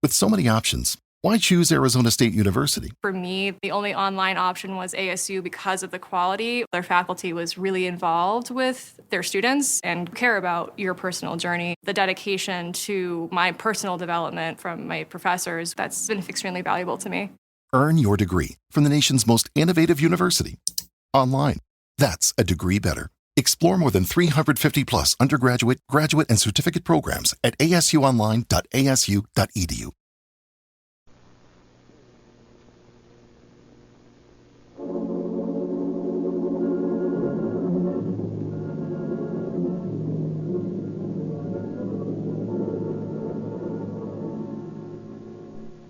With so many options, why choose Arizona State University? For me, the only online option was ASU because of the quality. Their faculty was really involved with their students and care about your personal journey. The dedication to my personal development from my professors, that's been extremely valuable to me. Earn your degree from the nation's most innovative university. Online. That's a degree better. Explore more than 350 plus undergraduate, graduate, and certificate programs at asuonline.asu.edu.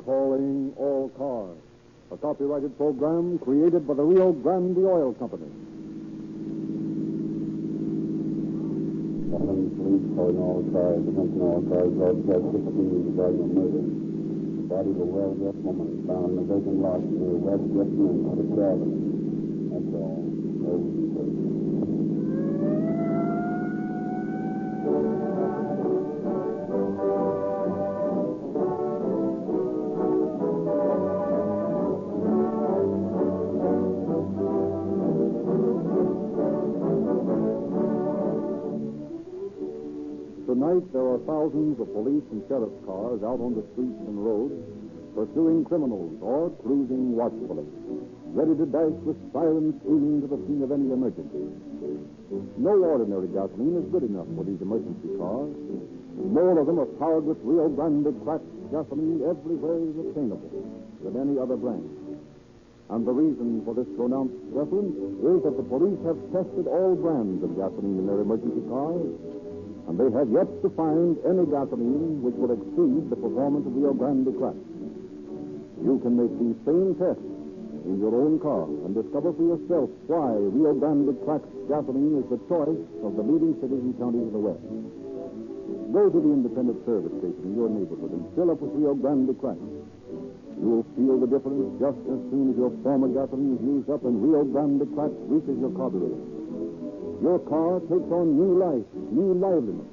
Calling all cars, a copyrighted program created by the Rio Grande Oil Company. Police calling all cars, attention all cars, broadcast 16 regarding a murder. The body of a well-dressed woman found in a vacant lot near West Griffin and 6th Avenue. That's all. Tonight, there are thousands of police and sheriff's cars out on the streets and roads, pursuing criminals or cruising watchfully, ready to dash with sirens screaming to the scene of any emergency. No ordinary gasoline is good enough for these emergency cars. More of them are powered with Rio Grande cracked gasoline everywhere is obtainable than any other brand. And the reason for this pronounced preference is that the police have tested all brands of gasoline in their emergency cars, and they have yet to find any gasoline which will exceed the performance of Rio Grande cracked. You can make these same tests in your own car and discover for yourself why Rio Grande cracked gasoline is the choice of the leading cities and counties of the West. Go to the independent service station in your neighborhood and fill up with Rio Grande cracked. You will feel the difference just as soon as your former gasoline is used up and Rio Grande cracked reaches your carburetor. Your car takes on new life, new liveliness.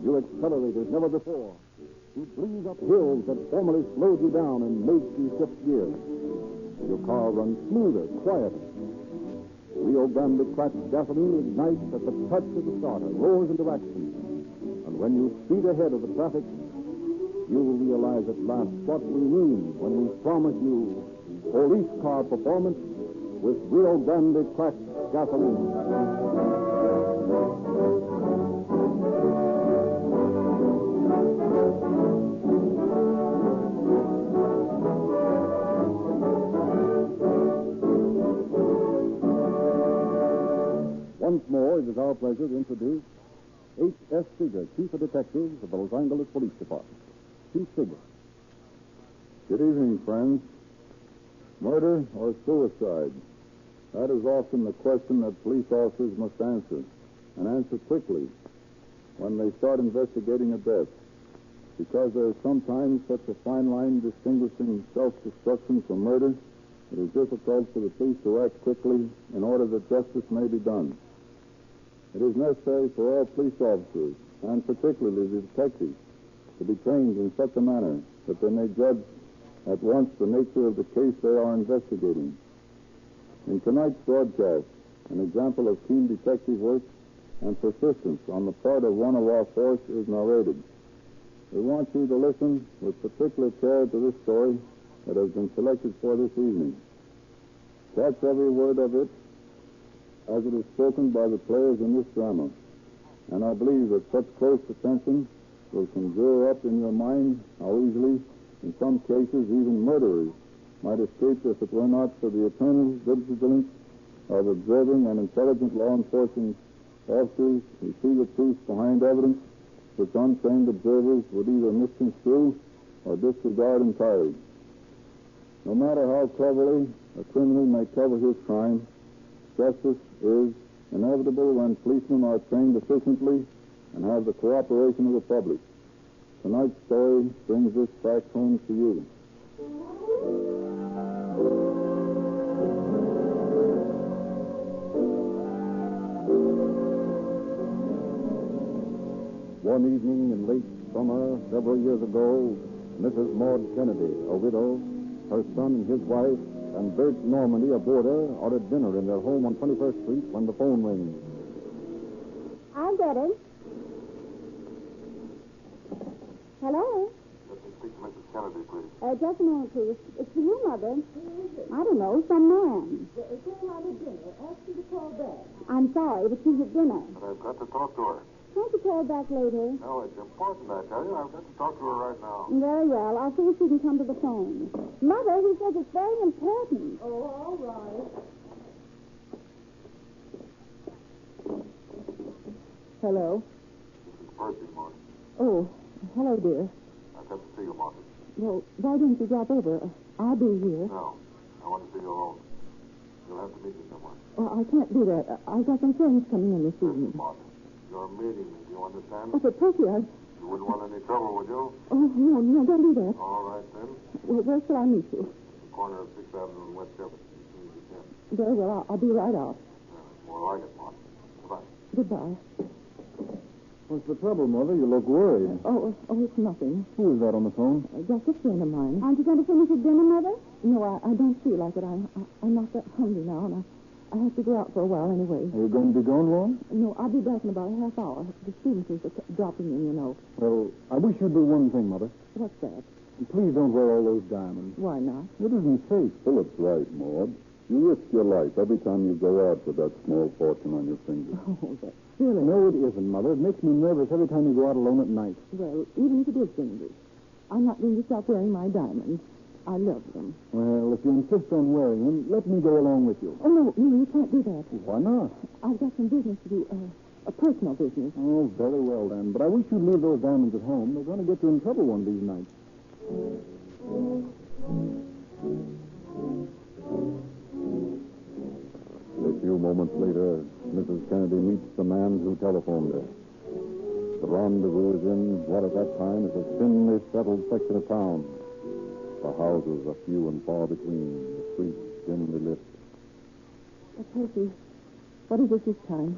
You accelerate as never before. You breeze up hills that formerly slowed you down and made you shift gears. Your car runs smoother, quieter. Rio Grande cracked gasoline ignites at the touch of the starter, roars into action. And when you speed ahead of the traffic, you will realize at last what we mean when we promise you police car performance with Rio Grande cracked gasoline. Once more, it is our pleasure to introduce H.S. Seeger, Chief of Detectives of the Los Angeles Police Department. Chief Seeger. Good evening, friends. Murder or suicide? That is often the question that police officers must answer, and answer quickly when they start investigating a death, because there is sometimes such a fine line distinguishing self-destruction from murder, it is difficult for the police to act quickly in order that justice may be done. It is necessary for all police officers, and particularly the detectives, to be trained in such a manner that they may judge at once the nature of the case they are investigating. In tonight's broadcast, an example of keen detective work and persistence on the part of one of our force is narrated. We want you to listen with particular care to this story that has been selected for this evening. Catch every word of it as it is spoken by the players in this drama, and I believe that such close attention will conjure up in your mind how easily, in some cases, even murderers might escape if it were not for the eternal vigilance of observing and intelligent law enforcement officers who see the truth behind evidence which untrained observers would either misconstrue or disregard entirely. No matter how cleverly a criminal may cover his crime, justice is inevitable when policemen are trained efficiently and have the cooperation of the public. Tonight's story brings this fact home to you. One evening in late summer, several years ago, Mrs. Maud Kennedy, a widow, her son and his wife, and Bert Normandy, a boarder, are at dinner in their home on 21st Street when the phone rings. I'll get it. Hello? Let me speak to Mrs. Kennedy, please. Just a moment, please. It's for you, Mother. I don't know, some man. It's all out of dinner. Ask her to call back. I'm sorry, but she's at dinner. But I've got to talk to her. Can't you call back later? No, it's important, I tell you. I've got to talk to her right now. Very well. I'll see if she can come to the phone. Mother, he says it's very important. Oh, all right. Hello? This is Percy, Marty. Oh, hello, dear. I've got to see you, Marty. Well, why didn't you drop over? I'll be here. No, I want to see you alone. You'll have to meet me somewhere. Well, I can't do that. I've got some friends coming in this evening. Marty, you're meeting me. Do you understand? Oh, but Percy, You wouldn't want any trouble, would you? Oh, no, don't do that. All right, then. Well, where shall I meet you? The corner of 6th Avenue and West 7th, as soon as you can. Very well. I'll be right out. More like it, Marty. Goodbye. Goodbye. What's the trouble, Mother? You look worried. Oh, it's nothing. Who is that on the phone? Just a friend of mine. Aren't you going to finish your dinner, Mother? No, I don't feel like it. I'm not that hungry now, and I have to go out for a while anyway. Are you going to be gone long? No, I'll be back in about a half hour. The students are dropping in, you know. Well, I wish you'd do one thing, Mother. What's that? Please don't wear all those diamonds. Why not? It isn't safe. Philip's right, Maud. You risk your life every time you go out with that small fortune on your finger. Oh, that's silly. No, it isn't, Mother. It makes me nervous every time you go out alone at night. Well, even if it is dangerous, I'm not going to stop wearing my diamonds. I love them. Well, if you insist on wearing them, let me go along with you. Oh, no, you can't do that. Why not? I've got some business to do, a personal business. Oh, very well, then. But I wish you'd leave those diamonds at home. They're going to get you in trouble one of these nights. A few moments later, Mrs. Kennedy meets the man who telephoned her. The rendezvous is in what at that time is a thinly settled section of town. The houses are few and far between, the streets dimly lit. Percy, what is it this time?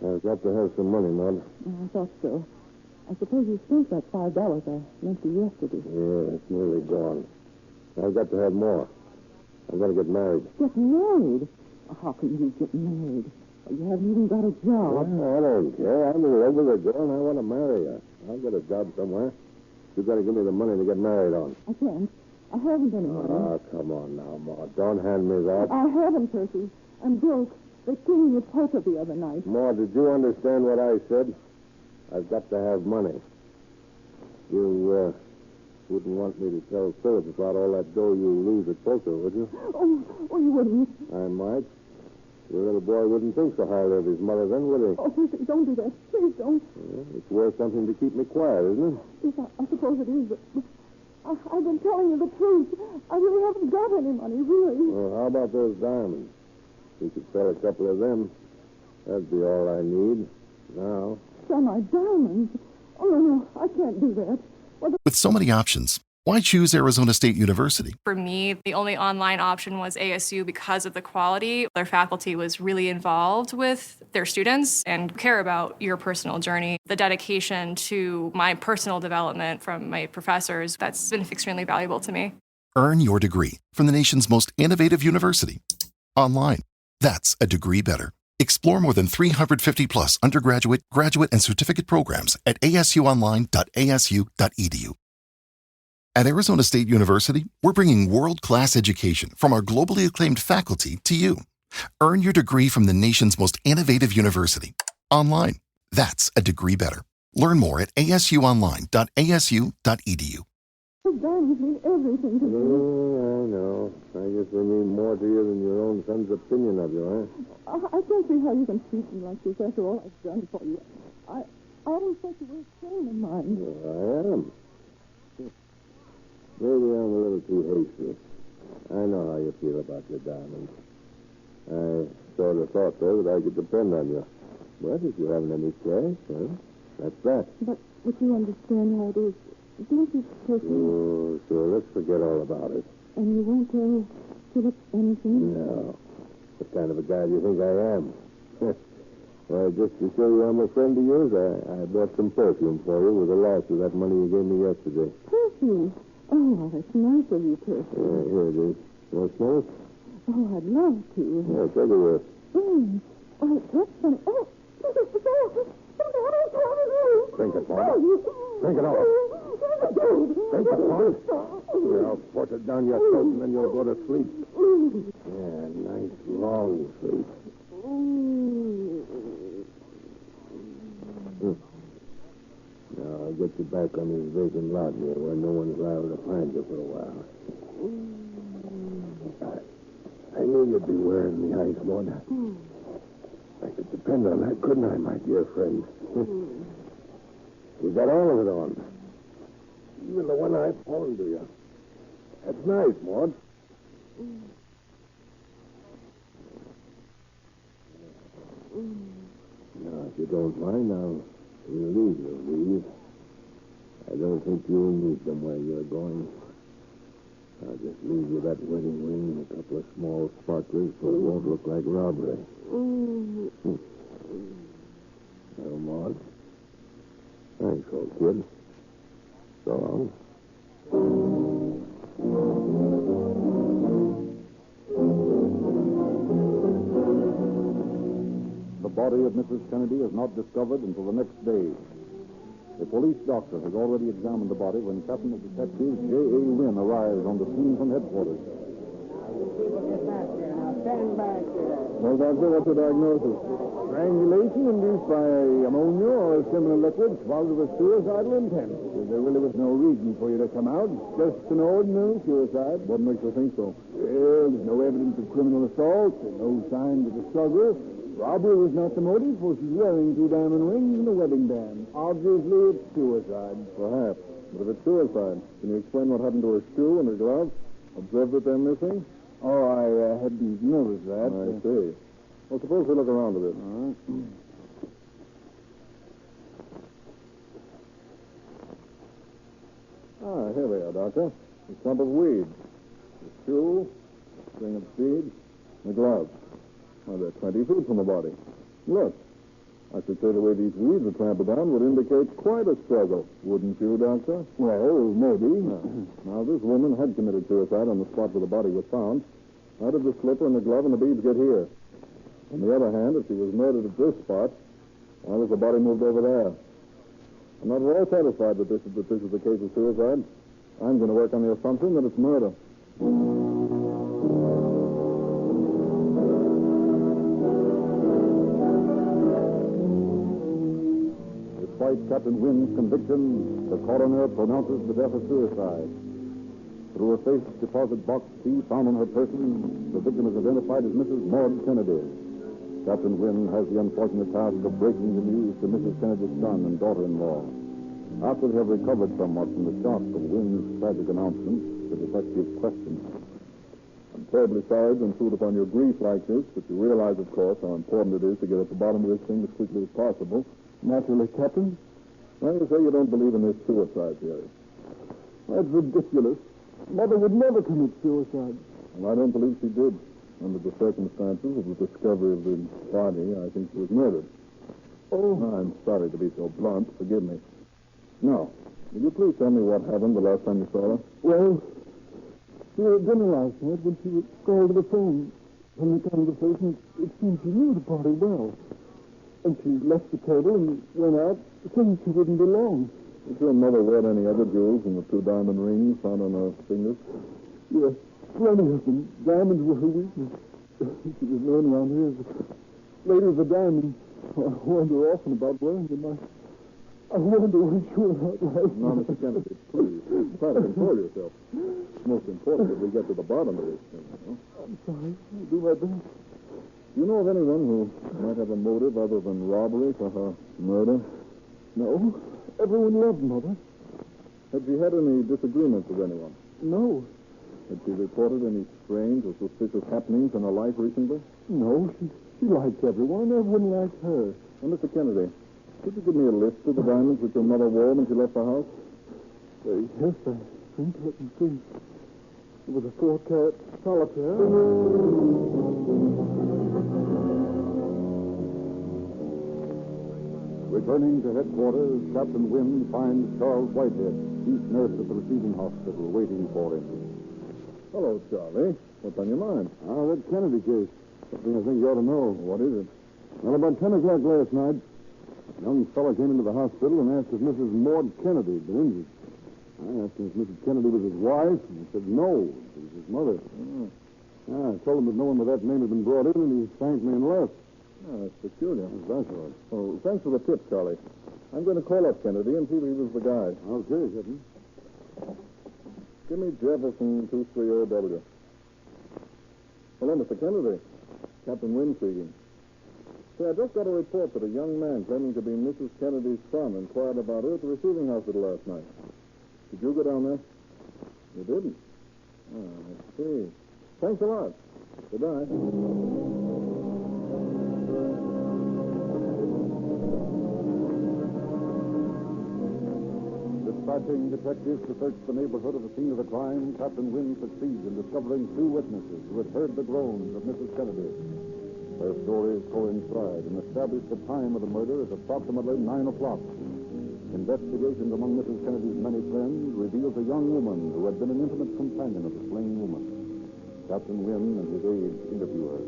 I've got to have some money, Maud. Oh, I thought so. I suppose you spent that $5 I lent you yesterday. Yeah, it's nearly gone. I've got to have more. I'm going to get married. Get married? How can you get married? You haven't even got a job. I don't care. I'm in love with a girl and I want to marry her. I'll get a job somewhere. You've got to give me the money to get married on. I can't. I haven't any money. Oh, come on now, Maud. Don't hand me that. I haven't, Percy. I'm broke. They cleaned your poker the other night. Maud, did you understand what I said? I've got to have money. You wouldn't want me to tell Philip about all that dough you lose at poker, would you? Oh, you wouldn't. I might. Your little boy wouldn't think so highly of his mother then, would he? Oh, Percy, don't do that. Please don't. Well, it's worth something to keep me quiet, isn't it? Yes, I suppose it is, but I've been telling you the truth. I really haven't got any money, really. Well, how about those diamonds? We could sell a couple of them. That'd be all I need. Now. Sell my diamonds? Oh, no, I can't do that. With so many options, why choose Arizona State University? For me, the only online option was ASU because of the quality. Their faculty was really involved with their students and care about your personal journey. The dedication to my personal development from my professors, that's been extremely valuable to me. Earn your degree from the nation's most innovative university. Online. That's a degree better. Explore more than 350 plus undergraduate, graduate, and certificate programs at asuonline.asu.edu. At Arizona State University, we're bringing world-class education from our globally acclaimed faculty to you. Earn your degree from the nation's most innovative university. Online. That's a degree better. Learn more at asuonline.asu.edu. Those diamonds mean everything to me. I know. I guess they mean more to you than your own son's opinion of you, huh? I can't see how you can treat me like this after all I've done for you. I always thought you were a friend of mine. Well, I am. Maybe I'm a little too hasty. I know how you feel about your diamonds. I sort of thought, though, that I could depend on you. But if you haven't any cash, well, that's that. But you understand how it is, don't you, Percy? Oh, sure. Let's forget all about it. And you won't tell Philip anything? No. What kind of a guy do you think I am? Well, just to show you I'm a friend of yours, I bought some perfume for you with the loss of that money you gave me yesterday. Percy, Oh, that's nice of you, Percy. Here it is. You want to smell it? Oh, I'd love to. Yeah, take a whiff. Oh, that's funny. Oh, Drink it, Mark. Drink it all. Drink it, Mark. Here, I'll force it down your throat, and then you'll go to sleep. Yeah, nice long sleep. Now, I'll get you back on this vacant lot here where no one's liable to find you for a while. I knew you'd be wearing the ice, Lord. I could depend on that, couldn't I, my dear friend? You got all of it on. Even the one I pawned to you. That's nice, Maud. Now, if you don't mind, I'll relieve you of these. I don't think you'll need them where you're going. I'll just leave you that wedding ring and a couple of small sparklers so it won't look like robbery. Well, Maud. Thanks, old kid. So long. The body of Mrs. Kennedy is not discovered until the next day. A police doctor has already examined the body when Captain of Detectives J.A. Wynn arrives on the scene from headquarters. People get back there. Now, stand back there. Well, Doctor, what's the diagnosis? Strangulation induced by ammonia or a similar liquid swallowed with suicidal intent. There really was no reason for you to come out. Just an ordinary suicide. What makes you think so? Well, there's no evidence of criminal assault, no signs of a struggle. Robbery was not the motive, for she's wearing 2 diamond rings and a wedding band. Obviously, it's suicide. Perhaps. But if it's suicide, can you explain what happened to her shoe and her gloves? Observed that they're missing? Oh, I hadn't noticed that. I see. Well, suppose we look around a bit. All right. Here they are, Doctor. A clump of weeds. A shoe, a string of seeds, and a glove. Well, they're 20 feet from the body. Look, I should say the way these weeds are trampled down would indicate quite a struggle, wouldn't you, Doctor? Well, maybe. Now, this woman had committed suicide on the spot where the body was found. How did the slipper and the glove and the beads get here? On the other hand, if she was murdered at this spot, why was the body moved over there? I'm not at all satisfied that this is a case of suicide. I'm going to work on the assumption that it's murder. Despite Captain Wynn's conviction, the coroner pronounces the death a suicide. Through a safe deposit box key found on her person, the victim is identified as Mrs. Maud Kennedy. Captain Wynn has the unfortunate task of breaking the news to Mrs. Kennedy's son and daughter-in-law. After they have recovered somewhat from the shock of Wynn's tragic announcement, the detective questions. I'm terribly sorry to intrude upon your grief like this, but you realize, of course, how important it is to get at the bottom of this thing as quickly as possible. Naturally, Captain. Well, you say you don't believe in this suicide theory. That's ridiculous. Mother would never commit suicide. Well, I don't believe she did. Under the circumstances of the discovery of the body, I think she was murdered. Oh. I'm sorry to be so blunt. Forgive me. Now, will you please tell me what happened the last time you saw her? Well, we were at dinner last night when she was called to the phone. From the conversation, it seemed she knew the body well. And she left the table and went out, saying she wouldn't be long. Did your mother wear any other jewels than the 2 diamond rings found on her fingers? Yes, plenty of them. Diamonds were her weakness. She was known around here as the lady of the diamonds. I warned her often about wearing them. I warned her when she went out last night. Now, Mr. Kennedy, please, try to control yourself. It's most important that we get to the bottom of this thing, you know? I'm sorry. I'll do my best. Do you know of anyone who might have a motive other than robbery for her murder? No. Everyone loved Mother. Had she had any disagreements with anyone? No. Had she reported any strange or suspicious happenings in her life recently? No. She liked everyone. Everyone liked her. Well, Mr. Kennedy, could you give me a list of the diamonds which your mother wore when she left the house? Yes, I think. Let me see. It was a 4-carat solitaire. Returning to headquarters, Captain Wynn finds Charles Whitehead. chief nurse at the receiving hospital, waiting for him. Hello, Charlie. What's on your mind? That Kennedy case. Something I think you ought to know. What is it? Well, about 10 o'clock last night, a young fellow came into the hospital and asked if Mrs. Maud Kennedy had been injured. I asked him if Mrs. Kennedy was his wife, and he said no, she was his mother. I told him that no one with that name had been brought in, and he thanked me and left. That's peculiar. That's all. Oh, thanks for the tip, Charlie. I'm going to call up Kennedy and see if he was the guy. Okay, Captain. Give me Jefferson 230W. Hello, Mr. Kennedy. Captain Wynn speaking. Say, I just got a report that a young man claiming to be Mrs. Kennedy's son inquired about her at the receiving hospital last night. Did you go down there? You didn't? I see. Thanks a lot. Goodbye. Dispatching detectives to search the neighborhood of the scene of the crime, Captain Wynn succeeds in discovering two witnesses who had heard the groans of Mrs. Kennedy. Their stories coincide and establish the time of the murder as approximately 9 o'clock. Investigations among Mrs. Kennedy's many friends reveals a young woman who had been an intimate companion of the slain woman. Captain Wynn and his aides interview her.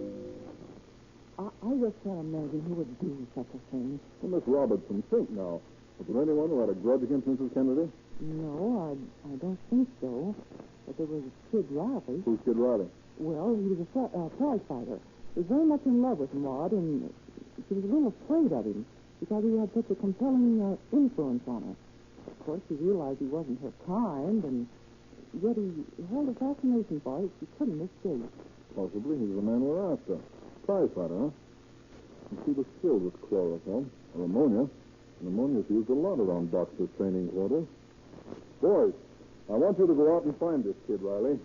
I just can't imagine who would do such a thing. Well, Miss Robertson, think now. Was there anyone who had a grudge against Mrs. Kennedy? No, I don't think so. But there was Kid Riley. Who's Kid Riley? Well, he was a prize fighter. He was very much in love with Maud, and she was a little afraid of him because he had such a compelling influence on her. Of course, she realized he wasn't her kind, and yet he held a fascination for her she couldn't escape. Possibly he's the man we're after. Prize fighter, huh? And she was killed with chloroform, or ammonia. And ammonia's used a lot around doctors' training quarters. Boys, I want you to go out and find this Kid Riley.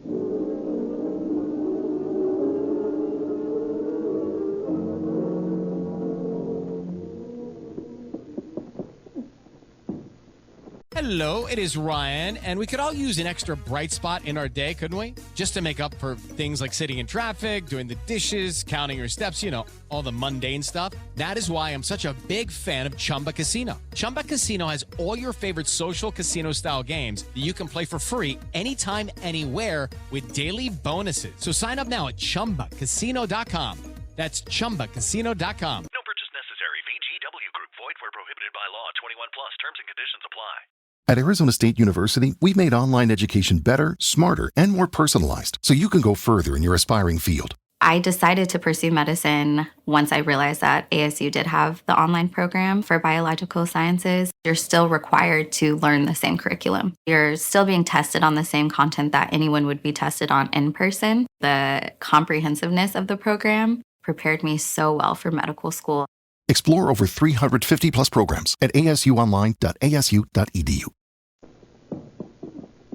Hello, it is Ryan, and we could all use an extra bright spot in our day, couldn't we? Just to make up for things like sitting in traffic, doing the dishes, counting your steps, all the mundane stuff. That is why I'm such a big fan of Chumba Casino. Chumba Casino has all your favorite social casino-style games that you can play for free anytime, anywhere with daily bonuses. So sign up now at ChumbaCasino.com. That's ChumbaCasino.com. No purchase necessary. VGW Group. Void where prohibited by law. 21 plus. Terms and conditions apply. At Arizona State University, we've made online education better, smarter, and more personalized so you can go further in your aspiring field. I decided to pursue medicine once I realized that ASU did have the online program for biological sciences. You're still required to learn the same curriculum. You're still being tested on the same content that anyone would be tested on in person. The comprehensiveness of the program prepared me so well for medical school. Explore over 350 plus programs at asuonline.asu.edu.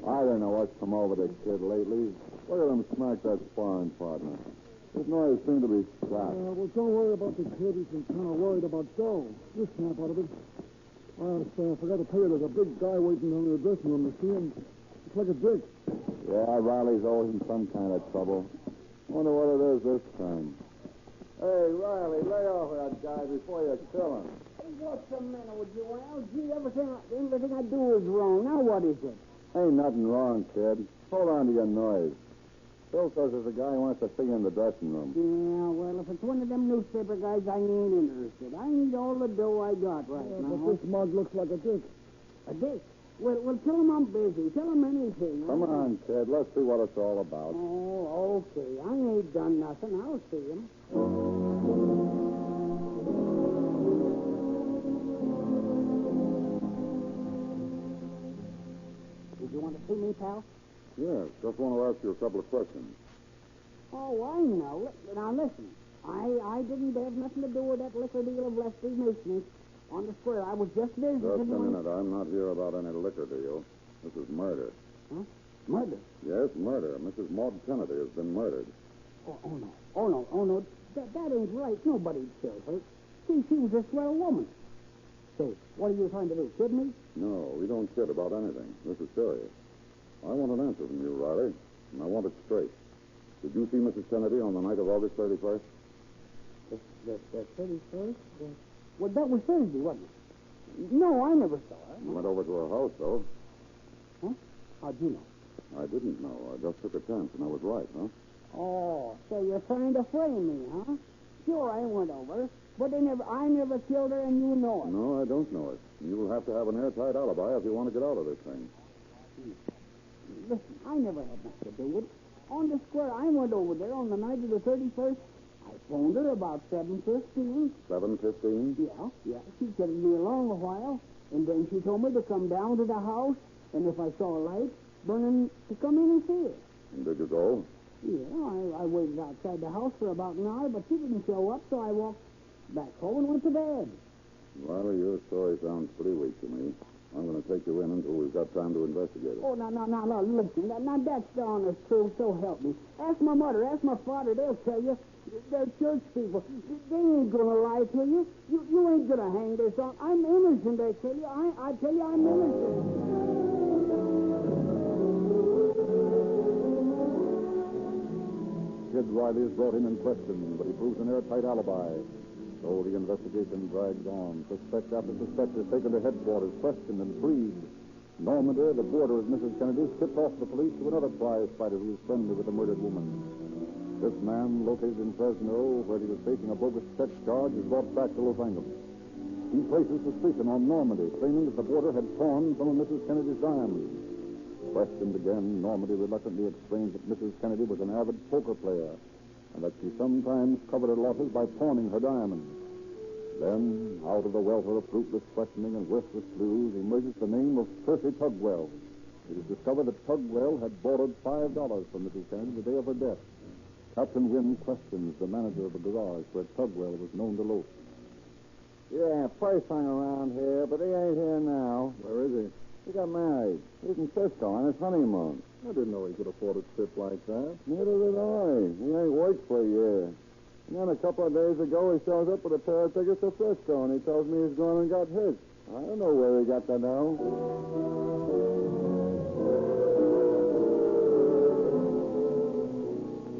I don't know what's come over this kid lately. Look at him smack that sparring partner. His noise seemed to be slack. Well, don't worry about the kid. He's been kind of worried about Joe. You snap out of it. I forgot to tell you, there's a big guy waiting on the dressing room to see him. It's like a dick. Yeah, Riley's always in some kind of trouble. Wonder what it is this time. Hey, Riley, lay off that guy before you kill him. Hey, what's the matter with you, Al? Gee, everything I do is wrong. Now what is it? Ain't nothing wrong, kid. Hold on to your noise. Phil says there's a guy who wants to see you in the dressing room. Yeah, well, if it's one of them newspaper guys, I ain't interested. I need all the dough I got right now. But this mug looks like a dick. A dick? Well, tell him I'm busy. Tell him anything. Come on, kid. Let's see what it's all about. Oh, okay. I ain't done nothing. I'll see him. Did you want to see me, pal? Yes, just want to ask you a couple of questions. Oh, I know. Now, listen. I didn't have nothing to do with that liquor deal of Lester's Mason's on the square. I was just visiting. Just a minute. I'm not here about any liquor deal. This is murder. Huh? Murder? Yes, murder. Mrs. Maud Kennedy has been murdered. Oh, no. That ain't right. Nobody'd kill her. She was a swell woman. Say, what are you trying to do? Kid me? No, we don't kid about anything. This is serious. I want an answer from you, Riley, and I want it straight. Did you see Mrs. Kennedy on the night of August 31st? The 31st? Well, that was Thursday, wasn't it? No, I never saw her. You went over to her house, though. How'd you know? I didn't know. I just took a chance, and I was right, huh? Oh, so you're trying to frame me, huh? Sure, I went over, but I never killed her, and you know it. No, I don't know it. You'll have to have an airtight alibi if you want to get out of this thing. Listen, I never had much to do with it. On the square, I went over there on the night of the 31st. I phoned her about 7:15. 7:15? Yeah. She kept me along a while, and then she told me to come down to the house, and if I saw a light burning, to come in and see it. And did you go? Yeah, I waited outside the house for about an hour, but she didn't show up, so I walked back home and went to bed. Riley, your story sounds pretty weak to me. I'm going to take you in until we've got time to investigate it. Oh, no, listen. Now, that's the honest truth, so help me. Ask my mother, ask my father, they'll tell you. They're church people. They ain't going to lie to you. You ain't going to hang this on. I'm innocent, I tell you. I tell you I'm innocent. Kid Riley is brought in and questioned, but he proves an airtight alibi. So the investigation drags on. Suspect after suspect is taken to headquarters, questioned and freed. Normandy, the boarder of Mrs. Kennedy, tipped off the police to another prize fighter who was friendly with the murdered woman. This man, located in Fresno, where he was facing a bogus sex charge, is brought back to Los Angeles. He places suspicion on Normandy, claiming that the boarder had pawned some of Mrs. Kennedy's diamonds. Questioned again, Normandy reluctantly explains that Mrs. Kennedy was an avid poker player and that she sometimes covered her losses by pawning her diamonds. Then, out of the welter of fruitless questioning and worthless clues, emerges the name of Percy Tugwell. It is discovered that Tugwell had borrowed $5 from Mrs. Kennedy the day of her death. Captain Wynn questions the manager of the garage where Tugwell was known to loaf. Yeah, Percy hung around here, but he ain't here now. Where is he? He got married. He's in Cisco on his honeymoon. I didn't know he could afford a trip like that. Neither did I. He ain't worked for a year. And then a couple of days ago, he shows up with a pair of tickets to Frisco, and he tells me he's gone and got hitched. I don't know where he got that now.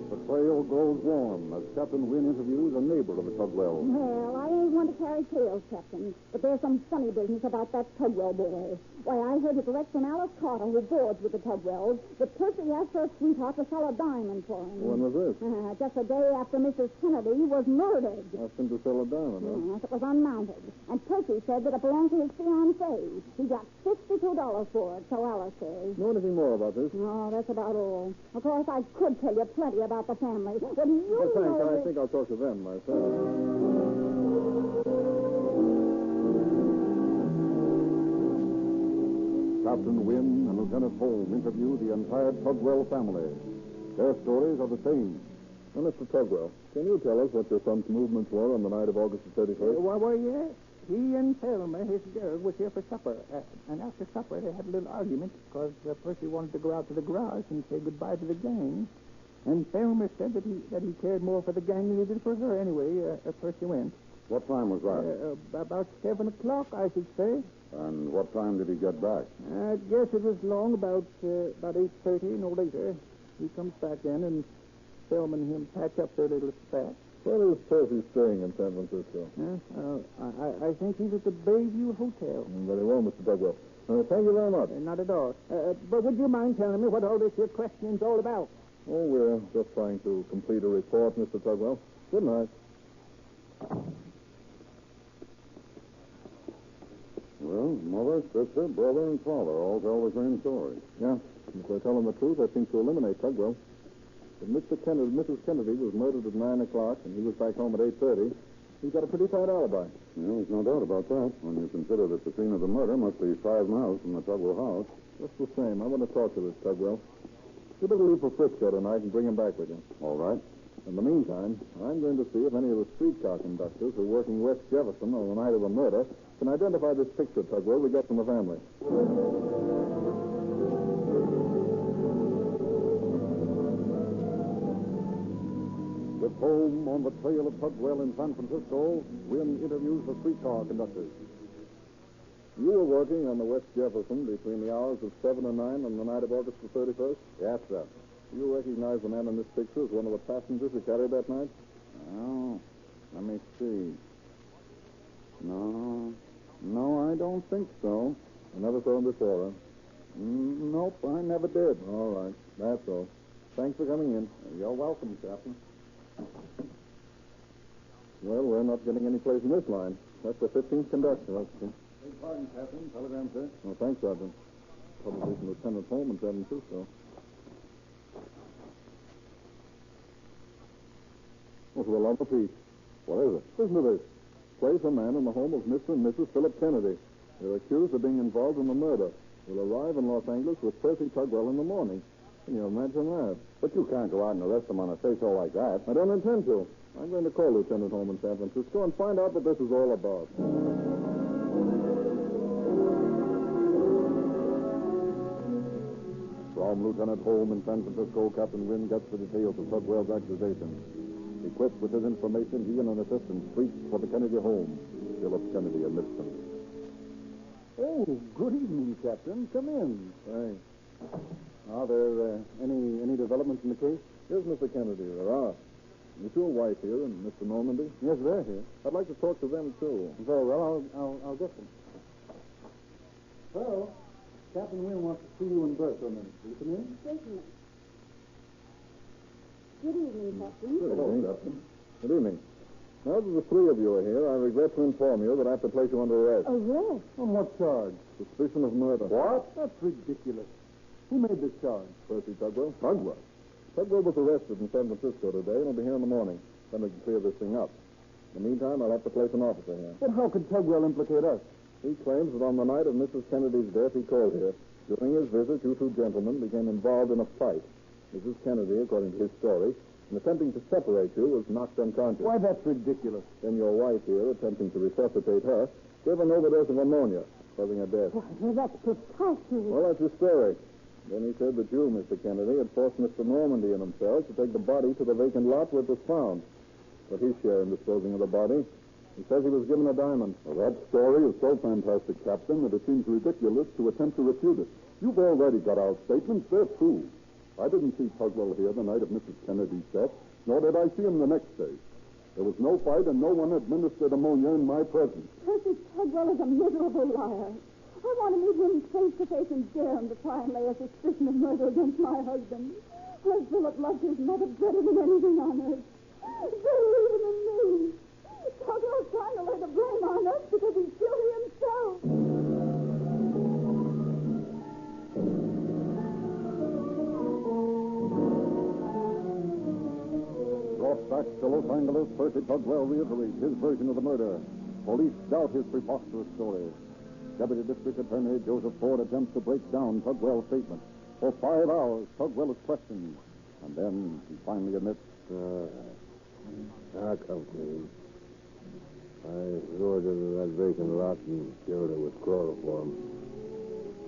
The trail grows warm as Captain Wynn interviews a neighbor of the Tugwells. Well, I ain't one to carry tales, Captain, but there's some funny business about that Tugwell boy. Why, I heard it direct from Alice Carter, who boards with the Tugwells, that Percy asked her sweetheart to sell a diamond for him. When was this? Just a day after Mrs. Kennedy was murdered. Asked him to sell a diamond, huh? Yes, it was unmounted. And Percy said that it belonged to his fiancée. He got $62 for it, so Alice says. Know anything more about this? No, that's about all. Of course, I could tell you plenty about the family. But you Well, thanks. know I think I'll talk to them myself. Captain Wynn and Lieutenant Holmes interview the entire Tugwell family. Their stories are the same. Now, Mr. Tugwell, can you tell us what your son's movements were on the night of August the 31st? Well, yeah. He and Thelma, his girl, was here for supper. And after supper, they had a little argument because Percy wanted to go out to the garage and say goodbye to the gang. And Thelma said that he cared more for the gang than he did for her. Anyway, Percy went. What time was that? About 7 o'clock, I should say. And what time did he get back? I guess it was long, about 8:30, no later. He comes back in, and Thelma and him patch up their little spat. Where is Percy staying in San Francisco? I think he's at the Bayview Hotel. Very well, Mr. Tugwell. Thank you very much. Not at all. But would you mind telling me what all this here questioning's all about? Oh, we're just trying to complete a report, Mr. Tugwell. Good night. Well, mother, sister, brother, and father all tell the same story. Yeah. If they're telling the truth, that seems to eliminate Tugwell. If Mrs. Kennedy was murdered at 9 o'clock and he was back home at 8:30, he's got a pretty tight alibi. Yeah, there's no doubt about that, when you consider that the scene of the murder must be 5 miles from the Tugwell house. Just the same, I want to talk to this Tugwell. You better leave for Frisco tonight and bring him back with you. All right. In the meantime, I'm going to see if any of the streetcar conductors who are working West Jefferson on the night of the murder can identify this picture, Tugwell, we got from the family. With home on the trail of Tugwell in San Francisco, Wynn interviews the streetcar conductors. You were working on the West Jefferson between the hours of 7 and 9 on the night of August the 31st? Yes, sir. Do you recognize the man in this picture as one of the passengers who carried that night? Oh, let me see. No, I don't think so. I never saw him before, huh? Nope, I never did. All right, that's all. Thanks for coming in. You're welcome, Captain. Well, we're not getting any place in this line. That's the 15th conductor, okay. Beg pardon, Captain. Telegram, sir. Oh, thanks, Sergeant. Probably from Lieutenant Holman, San Francisco. Oh, for the love of Pete. What is it? Listen to this. Place a man in the home of Mr. and Mrs. Philip Kennedy. They're accused of being involved in the murder. Will arrive in Los Angeles with Percy Tugwell in the morning. Can you imagine that? But you can't go out and arrest them on a say-so like that. I don't intend to. I'm going to call Lieutenant Holman, San Francisco, and find out what this is all about. From Lieutenant Holm in San Francisco, Captain Wynn gets the details of Tugwell's accusations. Equipped with his information, he and an assistant reach for the Kennedy home. Philip Kennedy amidst them. Oh, good evening, Captain. Come in. Thanks. Are there any developments in the case? Yes, Mr. Kennedy, there are. Is your wife here and Mr. Normandy? Yes, they're here. I'd like to talk to them, too. Very well, I'll get them. Well, Captain Wynn wants to see you in Bertha a minute. Will you come in? Certainly. Good evening, Captain. Hello, Captain. Good evening. Now that the three of you are here, I regret to inform you that I have to place you under arrest. Arrest? On what charge? Suspicion of murder. What? That's ridiculous. Who made this charge? Percy Tugwell. Tugwell. Tugwell was arrested in San Francisco today and will be here in the morning. Then we can clear this thing up. In the meantime, I'll have to place an officer here. But how could Tugwell implicate us? He claims that on the night of Mrs. Kennedy's death, he called here. During his visit, you two gentlemen became involved in a fight. Mrs. Kennedy, according to his story, in attempting to separate you, was knocked unconscious. Why, that's ridiculous. Then your wife here, attempting to resuscitate her, gave an overdose of ammonia, causing her death. Well, that's preposterous. Well, that's his story. Then he said that you, Mr. Kennedy, had forced Mr. Normandy and himself to take the body to the vacant lot where it was found. But his share in disposing of the body, he says he was given a diamond. Well, that story is so fantastic, Captain, that it seems ridiculous to attempt to refute it. You've already got our statements. They're true. I didn't see Tugwell here the night of Mrs. Kennedy's death, nor did I see him the next day. There was no fight, and no one administered ammonia in my presence. Percy Tugwell is a miserable liar. I want to meet him face to face and dare him to try and lay a suspicion of murder against my husband. As Philip loved his mother better than anything on earth. Better even than me. Tugwell's trying to lay the blame on us because he's guilty himself. Brought back to Los Angeles, Percy Tugwell reiterates his version of the murder. Police doubt his preposterous story. Deputy District Attorney Joseph Ford attempts to break down Tugwell's statement. For 5 hours, Tugwell is questioned. And then he finally admits... I'll come clean. I lured her to that vacant lot and cured her with chloroform.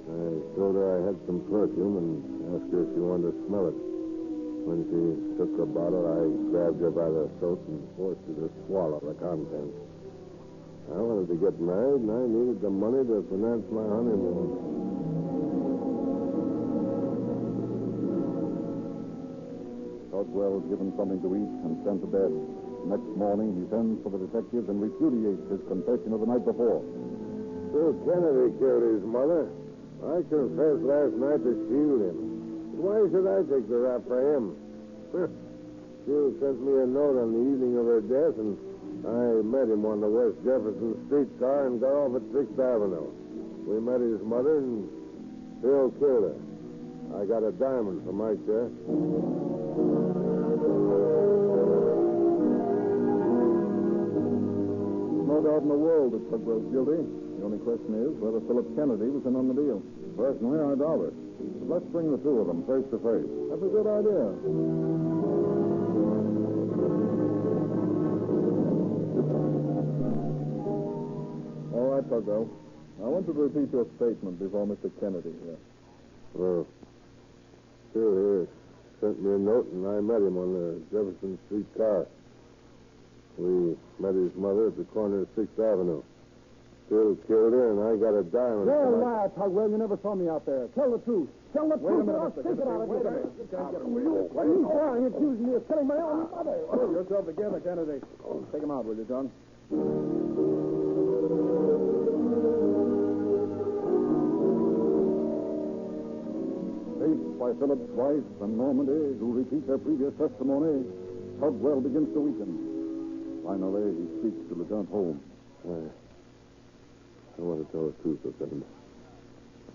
I told her I had some perfume and asked her if she wanted to smell it. When she took the bottle, I grabbed her by the throat and forced her to swallow the contents. I wanted to get married, and I needed the money to finance my honeymoon. Tugwell is given something to eat and sent to bed. Next morning, he sends for the detectives and repudiates his confession of the night before. Bill Kennedy killed his mother. I confessed last night to shield him. But why should I take the rap for him? Jill sent me a note on the evening of her death, and I met him on the West Jefferson streetcar and got off at 6th Avenue. We met his mother, and Bill killed her. I got a diamond for my share. No doubt in the world that Tugwell's guilty. The only question is whether Philip Kennedy was in on the deal. Personally, I doubt it. But let's bring the two of them face to face. That's a good idea. All right, Tugwell. I want you to repeat your statement before Mr. Kennedy here. Well, Bill here sent me a note, and I met him on the Jefferson Street car. We met his mother at the corner of 6th Avenue. Bill killed her, and I got a diamond. You're a liar, Tugwell. You never saw me out there. Tell the truth. Tell the truth, or I'll stick it out of you. He's lying, accusing me of killing my own mother. Pull yourself together, Kennedy. Take him out, will you, John? by Phillips, Weiss, and Normandy, who repeat their previous testimony, Tugwell begins to weaken. Finally, he speaks to Lieutenant Holmes. I want to tell the truth, Lieutenant.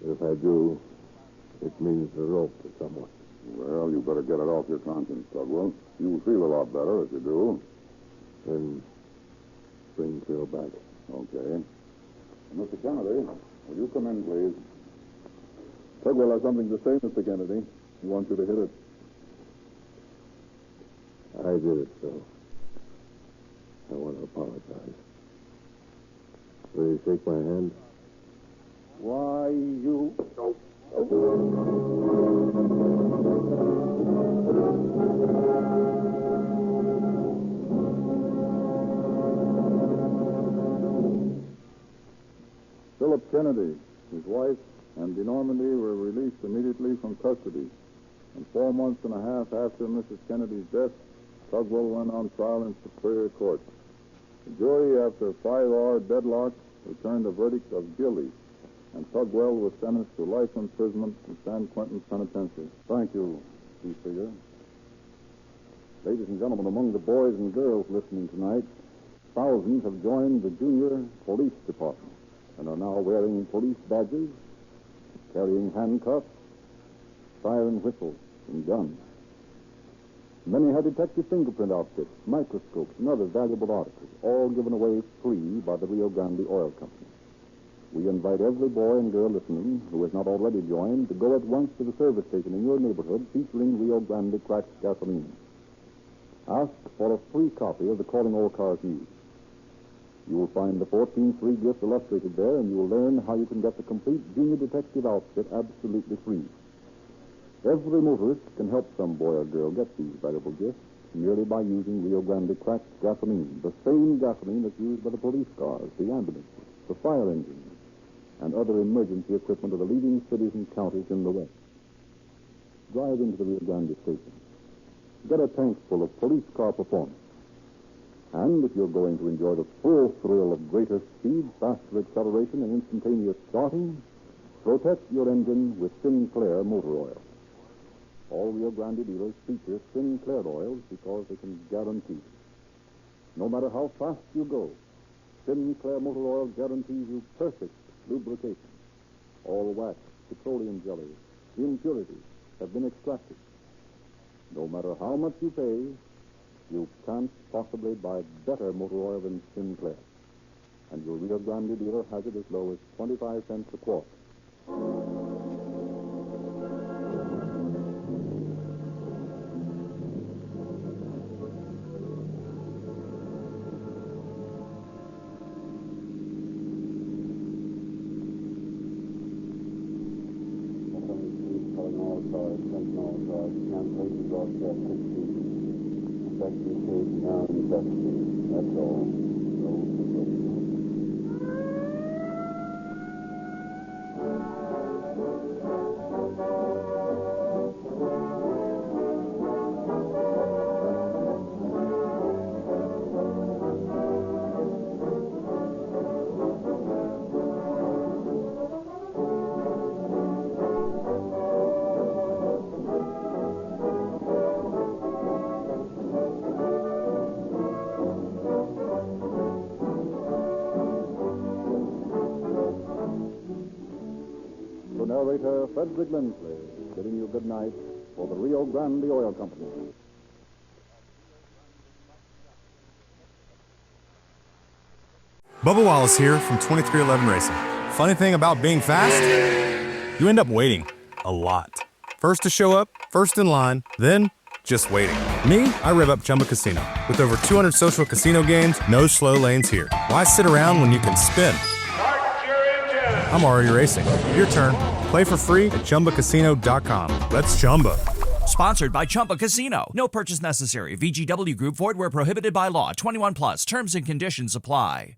If I do, it means the rope to someone. Well, you better get it off your conscience, Tugwell. You'll feel a lot better if you do. Then bring Phil back. Okay. Mr. Kennedy, will you come in, please? Tugwell has something to say, Mr. Kennedy. He wants you to hit it. I did it, Phil. I want to apologize. Will you shake my hand? Why, you... Philip Kennedy, his wife, and De Normandy were released immediately from custody. And 4 months and a half after Mrs. Kennedy's death, Tugwell went on trial in Superior Court. The jury, after a 5-hour deadlock, returned a verdict of guilty, and Tugwell was sentenced to life imprisonment in San Quentin Penitentiary. Thank you, Chief Figure. Ladies and gentlemen, among the boys and girls listening tonight, thousands have joined the Junior Police Department and are now wearing police badges, carrying handcuffs, siren whistles, and guns. Many have detective fingerprint outfits, microscopes, and other valuable articles, all given away free by the Rio Grande Oil Company. We invite every boy and girl listening who has not already joined to go at once to the service station in your neighborhood featuring Rio Grande cracked gasoline. Ask for a free copy of the Calling All Cars News. You will find the 14 free gifts illustrated there, and you will learn how you can get the complete junior detective outfit absolutely free. Every motorist can help some boy or girl get these valuable gifts merely by using Rio Grande cracked gasoline, the same gasoline that's used by the police cars, the ambulances, the fire engines, and other emergency equipment of the leading cities and counties in the West. Drive into the Rio Grande station. Get a tank full of police car performance. And if you're going to enjoy the full thrill of greater speed, faster acceleration, and instantaneous starting, protect your engine with Sinclair motor oil. All Rio Grande dealers feature Sinclair oils because they can guarantee. No matter how fast you go, Sinclair motor oil guarantees you perfect lubrication. All wax, petroleum jelly, the impurities have been extracted. No matter how much you pay, you can't possibly buy better motor oil than Sinclair. And your Rio Grande dealer has it as low as 25 cents a quart. Narrator Frederick Lindsley, bidding you good night for the Rio Grande Oil Company. Bubba Wallace here from 2311 Racing. Funny thing about being fast, you end up waiting a lot. First to show up, first in line, then just waiting. Me, I rev up Chumba Casino. With over 200 social casino games, no slow lanes here. Why sit around when you can spin? I'm already racing. Your turn. Play for free at ChumbaCasino.com. Let's Chumba. Sponsored by Chumba Casino. No purchase necessary. VGW Group. Void where prohibited by law. 21 plus. Terms and conditions apply.